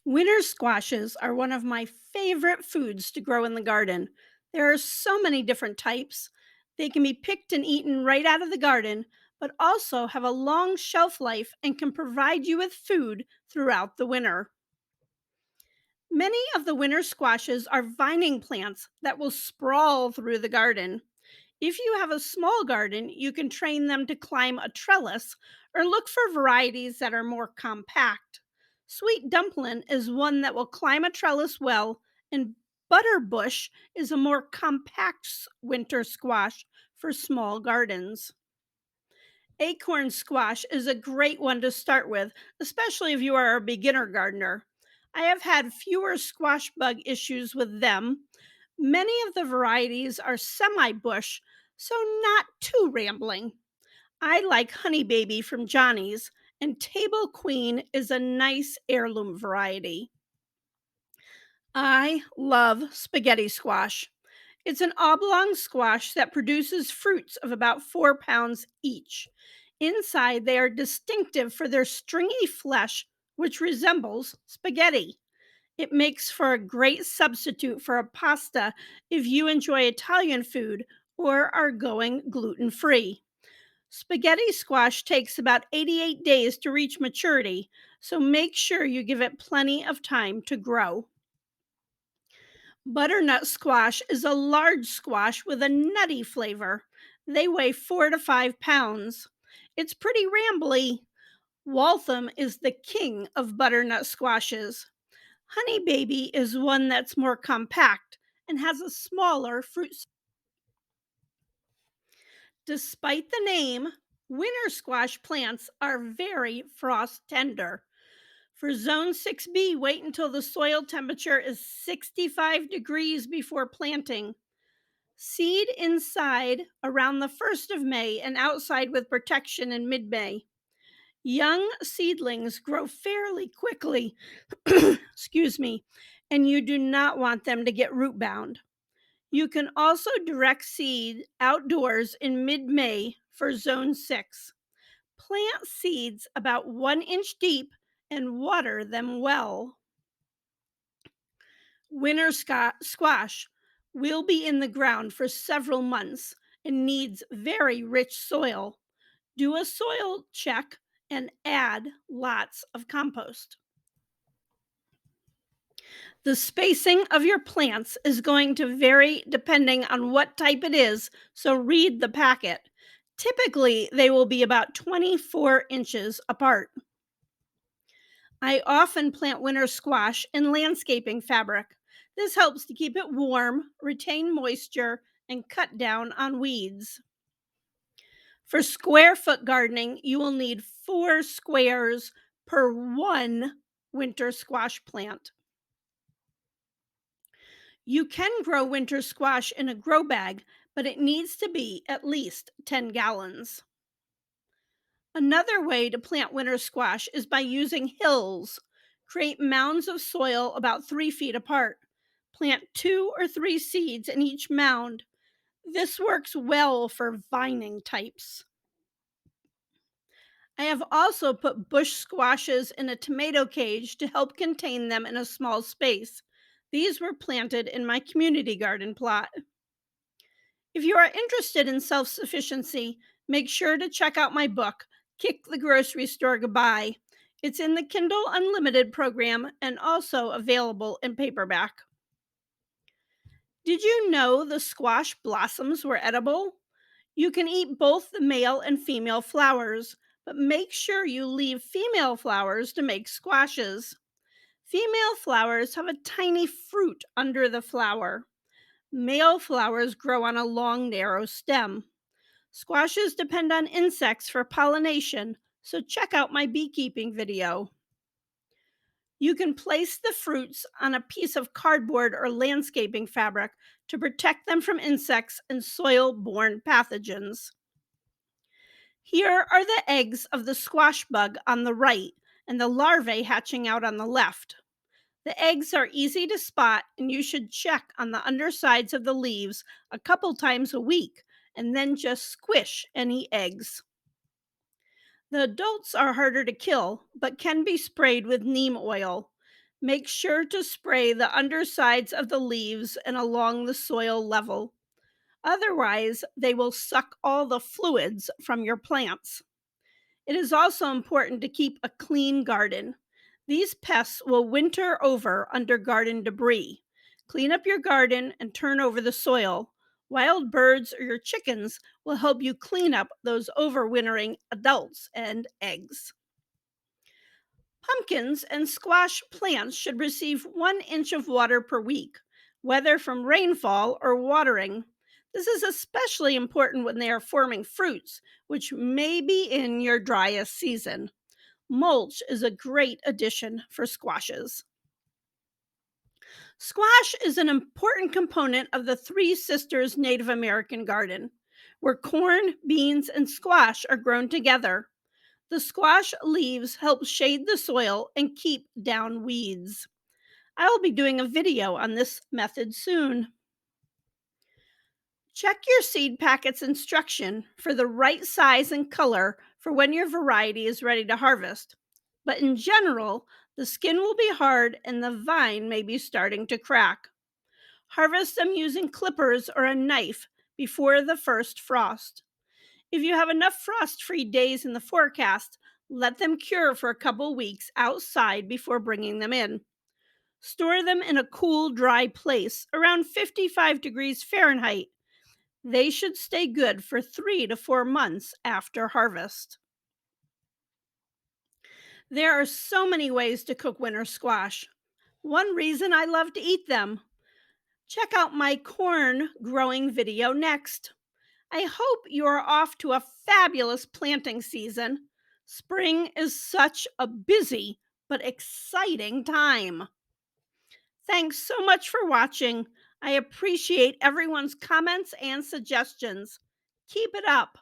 Winter squashes are one of my favorite foods to grow in the garden. There are so many different types. They can be picked and eaten right out of the garden, but also have a long shelf life and can provide you with food throughout the winter. Many of the winter squashes are vining plants that will sprawl through the garden. If you have a small garden, you can train them to climb a trellis or look for varieties that are more compact. Sweet dumpling is one that will climb a trellis well, and butterbush is a more compact winter squash for small gardens. Acorn squash is a great one to start with, especially if you are a beginner gardener. I have had fewer squash bug issues with them. Many of the varieties are semi bush, so not too rambling. I like Honey Baby from Johnny's, and Table Queen is a nice heirloom variety. I love spaghetti squash. It's an oblong squash that produces fruits of about 4 pounds each. Inside, they are distinctive for their stringy flesh, which resembles spaghetti. It makes for a great substitute for a pasta if you enjoy Italian food or are going gluten free. Spaghetti squash takes about 88 days to reach maturity, so make sure you give it plenty of time to grow. Butternut squash is a large squash with a nutty flavor. They weigh 4 to 5 pounds. It's pretty rambly. Waltham is the king of butternut squashes. Honey Baby is one that's more compact and has a smaller fruit. Despite the name, winter squash plants are very frost tender. For zone 6B, wait until the soil temperature is 65 degrees before planting. Seed inside around the 1st of May and outside with protection in mid May. Young seedlings grow fairly quickly, excuse me, and you do not want them to get root bound. You can also direct seed outdoors in mid May for zone 6. Plant seeds about 1 inch deep and water them well. Squash will be in the ground for several months and needs very rich soil. Do a soil check and add lots of compost. The spacing of your plants is going to vary depending on what type it is, so read the packet. Typically, they will be about 24 inches apart. I often plant winter squash in landscaping fabric. This helps to keep it warm, retain moisture, and cut down on weeds. For square foot gardening, you will need 4 squares per one winter squash plant. You can grow winter squash in a grow bag, but it needs to be at least 10 gallons. Another way to plant winter squash is by using hills. Create mounds of soil about 3 feet apart. Plant 2 or 3 seeds in each mound. This works well for vining types. I have also put bush squashes in a tomato cage to help contain them in a small space. These were planted in my community garden plot. If you are interested in self sufficiency, make sure to check out my book, Kick the Grocery Store Goodbye. It's in the Kindle Unlimited program and also available in paperback. Did you know the squash blossoms were edible? You can eat both the male and female flowers, but make sure you leave female flowers to make squashes. Female flowers have a tiny fruit under the flower. Male flowers grow on a long, narrow stem. Squashes depend on insects for pollination, so check out my beekeeping video. You can place the fruits on a piece of cardboard or landscaping fabric to protect them from insects and soil borne pathogens. Here are the eggs of the squash bug on the right and the larvae hatching out on the left. The eggs are easy to spot, and you should check on the undersides of the leaves a couple times a week and then just squish any eggs. The adults are harder to kill, but can be sprayed with neem oil. Make sure to spray the undersides of the leaves and along the soil level. Otherwise, they will suck all the fluids from your plants. It is also important to keep a clean garden. These pests will winter over under garden debris. Clean up your garden and turn over the soil. Wild birds or your chickens will help you clean up those overwintering adults and eggs. Pumpkins and squash plants should receive 1 inch of water per week, whether from rainfall or watering. This is especially important when they are forming fruits, which may be in your driest season. Mulch is a great addition for squashes. Squash is an important component of the Three Sisters Native American garden, where corn, beans, and squash are grown together. The squash leaves help shade the soil and keep down weeds. I will be doing a video on this method soon. Check your seed packet's instruction for the right size and color for when your variety is ready to harvest. But in general, the skin will be hard and the vine may be starting to crack. Harvest them using clippers or a knife before the first frost. If you have enough frost free days in the forecast, let them cure for a couple weeks outside before bringing them in. Store them in a cool, dry place around 55 degrees Fahrenheit. They should stay good for 3 to 4 months after harvest. There are so many ways to cook winter squash. One reason I love to eat them. Check out my corn growing video next. I hope you are off to a fabulous planting season. Spring is such a busy but exciting time. Thanks so much for watching. I appreciate everyone's comments and suggestions. Keep it up.